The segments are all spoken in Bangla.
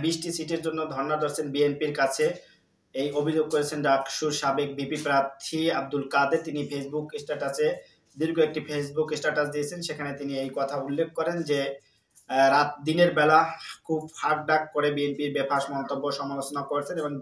20টি সিটের জন্য ধর্ণা ধরছেন বিএনপির কাছে। এই অভিযোগ করেছেন ডাকসুর সাবেক ভিপি প্রার্থী আব্দুল কাদের। তিনি ফেসবুক স্ট্যাটাসে দীর্ঘ একটি ফেসবুক স্ট্যাটাস দিয়েছেন, সেখানে তিনি এই কথা উল্লেখ করেন যে দিনের বেলা খুব হাক ডাক করে বিএনপির বেফাস মন্তব্য সমালোচনা করেছেন এবং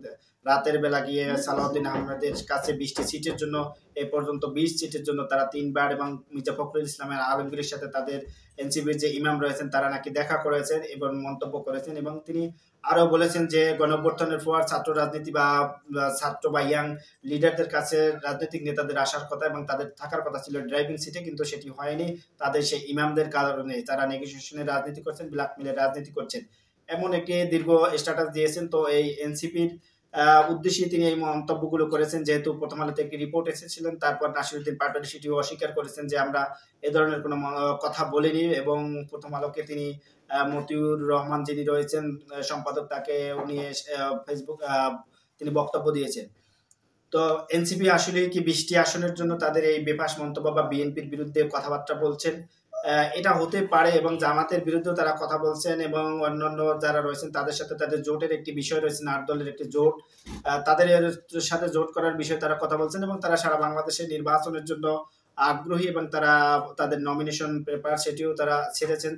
রাতের বেলা গিয়ে সালাউদ্দিন আহমেদের কাছে 20টি সিটের জন্য এ পর্যন্ত 20 সিটের জন্য তারা 3 বার এবং মির্জা ফখরুল ইসলামের আলমগীরের সাথে তাদের এনসিপির যে ইমাম রয়েছেন তারা নাকি দেখা করেছেন এবং মন্তব্য করেছেন। এবং তিনি আরো বলেছেন যে গণঅভ্যুত্থানের পর ছাত্র রাজনীতি বা ছাত্র বা ইয়াং লিডারদের কাছে রাজনৈতিক নেতাদের আসার কথা এবং তাদের থাকার কথা ছিল ড্রাইভিং সিটে, কিন্তু সেটি হয়নি। তাদের সেই ইমামদের কারণে তারা নেগোসিয়েশনের রাজনীতি করছেন, ব্ল্যাকমেলের রাজনীতি করছেন, এমন একটি দীর্ঘ স্ট্যাটাস দিয়েছেন। তো এই এনসিপির উদ্দেশ্যে তিনি এই মন্তব্যগুলো করেছেন। যেহেতু প্রথম আলোতে একটি রিপোর্ট এসেছিলেন, তারপর নাসিরউদ্দিন পাটোয়ারি সেটিও অস্বীকার করেছেন যে আমরা এ ধরনের কোনো কথা বলিনি। এবং প্রথম আলোকে তিনি মতিউর রহমান যিনি রয়েছেন সম্পাদক, তাকে উনি ফেসবুক তিনি বক্তব্য দিয়েছেন। তো এনসিপি আসলে কি 20টি আসনের জন্য তাদের এই বেফাস মন্তব্য বা বিএনপির বিরুদ্ধে কথাবার্তা বলছেন? এটা হতে পারে, এবং জামাতের বিরুদ্ধেও তারা কথা বলছেন এবং অন্যান্য যারা রয়েছেন তাদের সাথে তাদের জোটের একটি বিষয় রয়েছে, 8 দলের একটি জোট, তাদের সাথে জোট করার বিষয়ে তারা কথা বলছেন এবং তারা সারা বাংলাদেশে নির্বাচনের জন্য আগ্রহী এবং তারা তাদের নমিনেশন পেপার সেটিও তারা ছেড়েছেন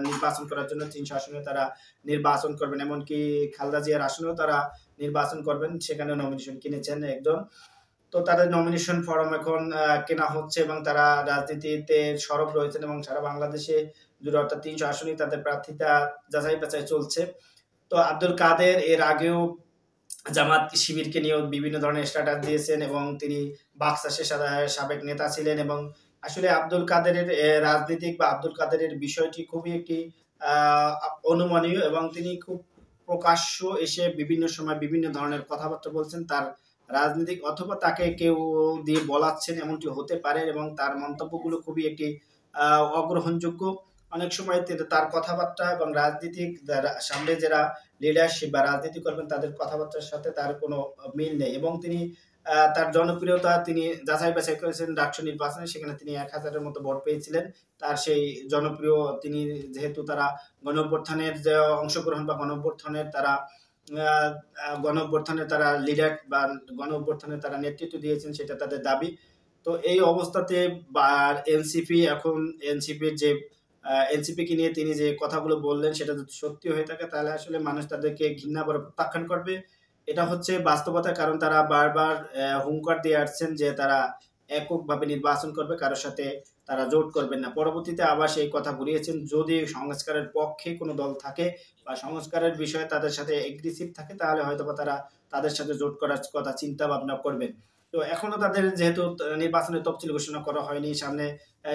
নির্বাচন করার জন্য। 300 আসনে তারা নির্বাচন করবেন, এমনকি খালেদা জিয়ার আসনেও তারা নির্বাচন করবেন, সেখানে নমিনেশন কিনেছেন একজন। তো তাদের নমিনেশন ফর্ম এখন কেনা হচ্ছে এবং তারা রাজনীতিতে সরব রয়েছেন এবং সারা বাংলাদেশে জুড়ে অর্থাৎ 300 আসনেই তাদের প্রার্থীতা যাচাই বাছাই চলছে। তো আব্দুল কাদের এর আগেও জামাত শিবিরকে নিয়েও বিভিন্ন ধরনের স্ট্যাটাস দিয়েছেন এবং তিনি বাকশাসের সাবেক নেতা ছিলেন। এবং আসলে আব্দুল কাদেরের রাজনীতিক বা আব্দুল কাদেরের বিষয়টি খুবই একটি অনুমানীয় এবং তিনি খুব প্রকাশ্য এসে বিভিন্ন সময় বিভিন্ন ধরনের কথাবার্তা বলছেন। তার রাজনীতিক অথবা তাকে কেউ দিয়ে বলাচ্ছেন এমনটি হতে পারে এবং তার মন্তব্যগুলো খুবই একটি অগ্রহণযোগ্য। অনেক সময় তার কথাবার্তা এবং রাজনীতিক সামনে যারা লিডারশিপ বা রাজনীতি করবেন তাদের কথাবার্তার সাথে তার কোনো মিল নেই। এবং তিনি তার জনপ্রিয়তা তিনি যাচাই বাছাই করেছেন ডাকসু নির্বাচনে, সেখানে তিনি 1000-এর মতো ভোট পেয়েছিলেন। তার সেই জনপ্রিয় তিনি যেহেতু তারা গণঅভ্যুত্থানের যে অংশগ্রহণ বা গণঅভ্যুত্থানের তারা লিডার বা গণঅভ্যুত্থানের তারা নেতৃত্ব দিয়েছেন, সেটা তাদের দাবি। তো এই অবস্থাতে এনসিপিকে নিয়ে তিনি যে কথাগুলো বললেন সেটা যদি সত্যি হয়ে থাকে তাহলে আসলে মানুষ তাদেরকে ঘৃণা করে প্রত্যাখ্যান করবে, এটা হচ্ছে বাস্তবতা। কারণ তারা বারবার হুঙ্কার দিয়ে আসছেন যে তারা এককভাবে নির্বাচন করবে, কারোর সাথে তারা জোট করবেন না। পরবর্তীতে আবার সেই কথা ঘুরিয়েছেন, যদি সংস্কারের পক্ষে কোনো দল থাকে বা সংস্কারের বিষয়ে তাদের সাথে এগ্রেসিভ থাকে তাহলে হয়তোবা তারা তাদের সাথে জোট করার কথা চিন্তা ভাবনা করবেন। তো এখনো তাদের যেহেতু নির্বাচনের তফসিল ঘোষণা করা হয়নি সামনে,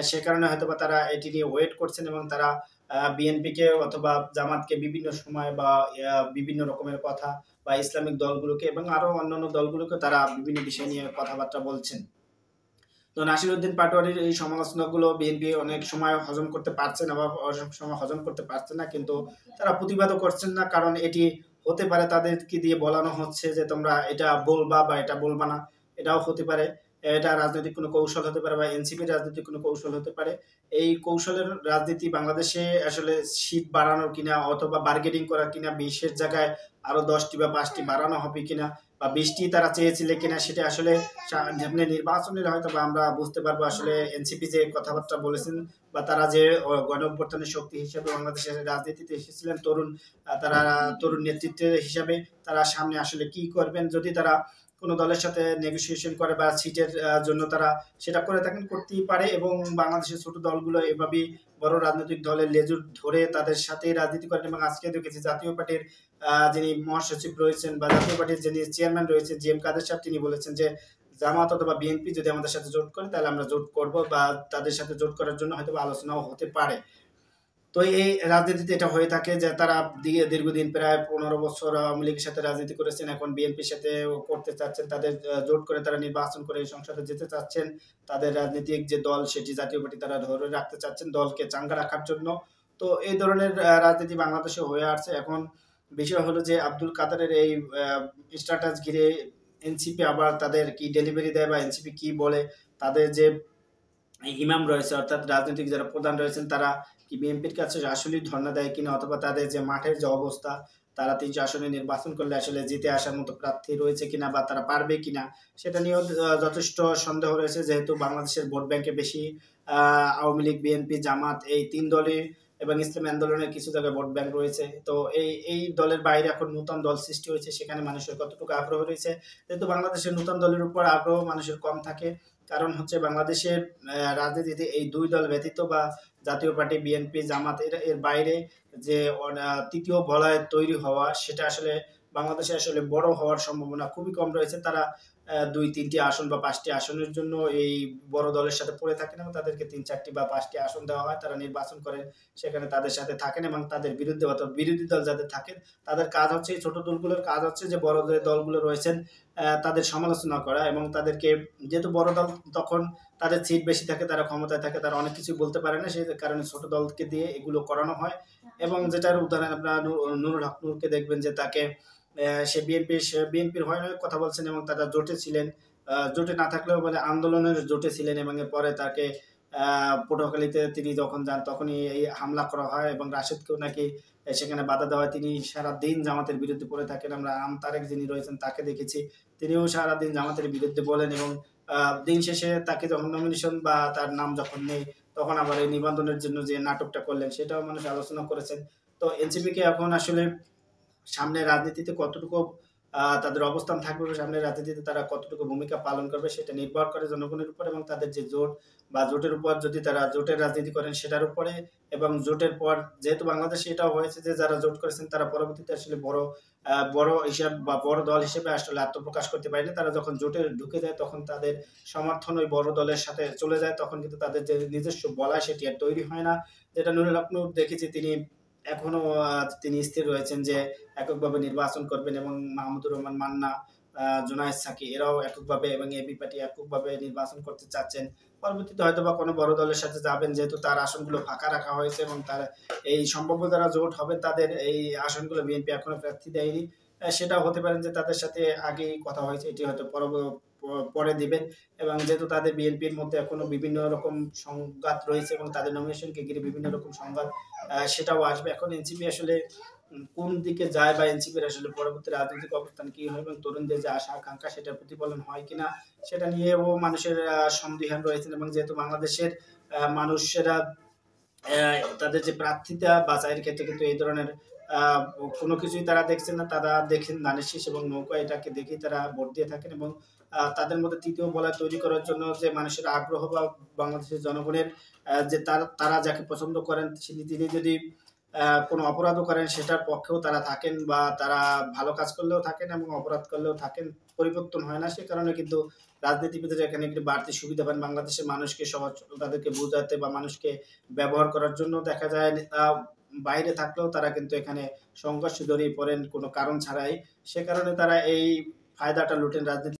সে কারণে হয়তোবা তারা এটি নিয়ে ওয়েট করছেন এবং তারা বিএনপিকে অথবা জামাতকে বিভিন্ন সময় বা বিভিন্ন রকমের কথা বা ইসলামিক দলগুলোকে এবং আরো অন্যান্য দলগুলোকে তারা বিভিন্ন বিষয় নিয়ে কথাবার্তা বলছেন। তো নাসিরউদ্দিন পাটোয়ারির এই সমালোচনাগুলো বিএনপি অনেক সময় হজম করতে পারছেন, আবার অনেক সময় হজম করতে পারছেন না, কিন্তু তারা প্রতিবাদও করছেন না। কারণ এটি হতে পারে তাদেরকে দিয়ে বলানো হচ্ছে যে তোমরা এটা বলবা বা এটা বলবা না, এটাও হতে পারে। এটা রাজনৈতিক কোনো কৌশল হতে পারে বা এনসিপির রাজনৈতিক কোনো কৌশল হতে পারে। এই কৌশলের রাজনীতি বাংলাদেশে আসলে সিট বাড়ানোর কিনা অথবা বার্গেনিং করার কিনা, 20-এর জায়গায় আরো 10টি বা 5টি বাড়ানো হবে কিনা বা 20টি তারা চেয়েছিল কিনা, সেটা আসলে যেমনি নির্বাচনের হয়তো বা আমরা বুঝতে পারবো আসলে এনসিপি যে কথাবার্তা বলেছেন বা তারা যে গণঅভ্যুত্থানের শক্তি হিসেবে বাংলাদেশের রাজনীতিতে এসেছিলেন, তারা তরুণ নেতৃত্বের হিসাবে তারা সামনে আসলে কি করবেন। যদি তারা কোনো দলের সাথে নেগোসিয়েশন করে বা সিটের জন্য তারা সেটা করে থাকেন, করতেই পারে। এবং বাংলাদেশের ছোট দলগুলো এভাবেই বড় রাজনৈতিক দলের লেজুর ধরে তাদের সাথে রাজনীতি করেন। এবং আজকে দেখেছি জাতীয় পার্টির যিনি মহাসচিব রয়েছেন বা জাতীয় পার্টির যিনি চেয়ারম্যান রয়েছেন জিএম কাদের সাহেব, তিনি বলেছেন যে জামাত অথবা বিএনপি যদি আমাদের সাথে জোট করে তাহলে আমরা জোট করব বা তাদের সাথে জোট করার জন্য হয়তো আলোচনাও হতে পারে। তো এই রাজনীতিতে এটা হয়ে থাকে যে তারা দীর্ঘদিন প্রায় 15 বছর আওয়ামী লীগের সাথে রাজনীতি করেছেন, এখন বিএনপির সাথে করতে চাচ্ছেন, তাদের জোট করে তারা নির্বাচন করে সংসদে যেতে চাচ্ছেন। তাদের রাজনৈতিক যে দল সেটি জাতীয় পার্টি তারা ধরে রাখতে চাচ্ছেন দলকে চাঙ্গা রাখার জন্য। তো এই ধরনের রাজনীতি বাংলাদেশে হয়ে আসছে। এখন বিষয় হলো যে আব্দুল কাদেরের এই স্ট্যাটাস ঘিরে এনসিপি আবার তাদের কি ডেলিভারি দেয় বা এনসিপি কি বলে, তাদের যে ইমাম রয়েছে অর্থাৎ রাজনৈতিক যারা প্রধান রয়েছেন তারা কি বিএনপির কাছে আসলেই ধর্ণা দেয় কিনা, অথবা তাদের যে মাঠের যে অবস্থা তারা ৩০০ আসনে নির্বাচন করলে আসলে জিতে আসার মতো প্রার্থী রয়েছে কিনা বা তারা পারবে কিনা সেটা নিয়েও যথেষ্ট সন্দেহ রয়েছে, যেহেতু বাংলাদেশের ভোট ব্যাংকে বেশি আওয়ামী লীগ, বিএনপি, জামাত এই ৩ দলই এবং ইসলামী আন্দোলনের কিছু জায়গায় ভোট ব্যাংক রয়েছে। তো এই দলের বাইরে এখন নতুন দল সৃষ্টি হয়েছে, সেখানে মানুষের কতটুকু আগ্রহ রয়েছে, যেহেতু বাংলাদেশের নতুন দলের উপর আগ্রহ মানুষের কম থাকে। কারণ হচ্ছে বাংলাদেশের রাজনীতিতে এই ২ দল ব্যতীত বা জাতীয় পার্টি, বিএনপি, জামাত এর বাইরে যে তৃতীয় বলয় তৈরি হওয়া সেটা আসলে বাংলাদেশে আসলে বড় হওয়ার সম্ভাবনা খুবই কম রয়েছে। তারা ২-৩টি আসন বা ৫টি আসনের জন্য এই বড় দলের সাথে পড়ে থাকেন এবং তাদেরকে ৩-৪টি বা ৫টি আসন দেওয়া হয়, তারা নির্বাচন করেন, সেখানে তাদের সাথে থাকেন এবং তাদের বিরুদ্ধে অথবা বিরোধী দল যাদের থাকেন তাদের কাজ হচ্ছে, এই ছোট দলগুলোর কাজ হচ্ছে যে বড় যে দলগুলো রয়েছেন তাদের সমালোচনা করা এবং তাদেরকে, যেহেতু বড় দল তখন তাদের সিট বেশি থাকে, তারা ক্ষমতায় থাকে, তারা অনেক কিছু বলতে পারে না, সেই কারণে ছোট দলকে দিয়ে এগুলো করানো হয়। এবং যেটার উদাহরণ আপনারা নুরুল হক নূরকে দেখবেন যে তাকে সে বিএনপির হয়ে কথা বলছেন এবং তারা জোটে ছিলেন, জোটে না থাকলেও মানে আন্দোলনের জোটে ছিলেন এবং পরে তাকে পটুয়াখালীতে তিনি যখন যান তখনই এই হামলা করা হয় এবং রাশেদকেও নাকি সেখানে বাধা দেওয়া হয়। তিনি সারাদিন জামাতের বিরুদ্ধে পড়ে থাকেন। আমরা তারেক যিনি রয়েছেন তাকে দেখেছি, তিনিও সারাদিন জামাতের বিরুদ্ধে বলেন এবং দিন শেষে তাকে যখন নমিনেশন বা তার নাম যখন নেই তখন আবার এই নিবন্ধনের জন্য যে নাটকটা করলেন সেটাও মানুষ আলোচনা করেছেন। তো এনসিপিকে এখন আসলে সামনে রাজনীতিতে কতটুকু তাদের অবস্থান থাকবে, সামনের রাজনীতিতে তারা কতটুকু ভূমিকা পালন করবে সেটা নির্ভর করে জনগণের উপর এবং তাদের যে জোট বা জোটের উপর, যদি তারা জোটের রাজনীতি করেন সেটার উপরে। এবং জোটের পর যেহেতু বাংলাদেশে এটাও হয়েছে যে যারা জোট করেছেন তারা পরবর্তীতে আসলে বড় হিসাব বা বড় দল হিসেবে আসলে আত্মপ্রকাশ করতে পারেনি। তারা যখন জোটে ঢুকে যায় তখন তাদের সমর্থন ওই বড় দলের সাথে চলে যায়, তখন কিন্তু তাদের যে নিজস্ব বলা সেটি আর তৈরি হয় না। যেটা নুরুল হক নূর দেখেছি, তিনি এখনো তিনি স্থির রয়েছেন যে এককভাবে নির্বাচন করবেন এবং মাহমুদুর রহমান মান্না, জুনায়েদ সাকি এরাও এককভাবে এবং এবি পার্টি এককভাবে নির্বাচন করতে চাচ্ছেন। পরবর্তীতে হয়তো বা কোনো বড় দলের সাথে যাবেন, যেহেতু তার আসনগুলো ফাঁকা রাখা হয়েছে এবং তার এই সম্ভাব্য যারা জোট হবে তাদের এই আসনগুলো বিএনপি এখনো প্রার্থী দেয়নি। সেটাও হতে পারেন যে তাদের সাথে আগেই কথা হয়েছে, এটি হয়তো পরে দিবেন। এবং যেহেতু তাদের বিএনপির মধ্যে এখনো বিভিন্ন রকম সংঘাত রয়েছে এবং তাদের নমিনেশনকে ঘিরে বিভিন্ন রকম সংঘাত সেটাও আসবে। এখন এনসিপি আসলে কোন দিকে যায় বা এনসিপির আসলে পরবর্তী রাজনৈতিক অবস্থান কি হয় এবং তরুণদের যে আশা আকাঙ্ক্ষা সেটার প্রতিফলন হয় কিনা সেটা নিয়েও মানুষের সন্দিহান রয়েছেন। এবং যেহেতু বাংলাদেশের মানুষেরা তাদের যে প্রার্থিতা বাছাইয়ের ক্ষেত্রে কিন্তু এই ধরনের আহ, কোনো কিছুই তারা দেখছেন না, তারা দেখেন ধানের শীষ এবং নৌকা, এটাকে দেখেই তারা ভোট দিয়ে থাকেন। এবং তাদের মধ্যে তৃতীয় বলয় তৈরি করার জন্য যে মানুষের আগ্রহ বা বাংলাদেশের জনগণের যে তারা যাকে পছন্দ করেন তিনি যদি কোনো অপরাধও করেন সেটার পক্ষেও তারা থাকেন বা তারা ভালো কাজ করলেও থাকেন এবং অপরাধ করলেও থাকেন, পরিবর্তন হয় না। সে কারণে কিন্তু রাজনীতিবিদরা এখানে একটু বাড়তি সুবিধা পান বাংলাদেশের মানুষকে সহজ তাদেরকে বোঝাতে বা মানুষকে ব্যবহার করার জন্য। দেখা যায় বাইরে থাকলেও তারা কিন্তু এখানে সংঘর্ষে জড়িয়ে পড়েন কোনো কারণ ছাড়াই, সে কারণে তারা এই ফায়দাটা লুটেন রাজনীতি।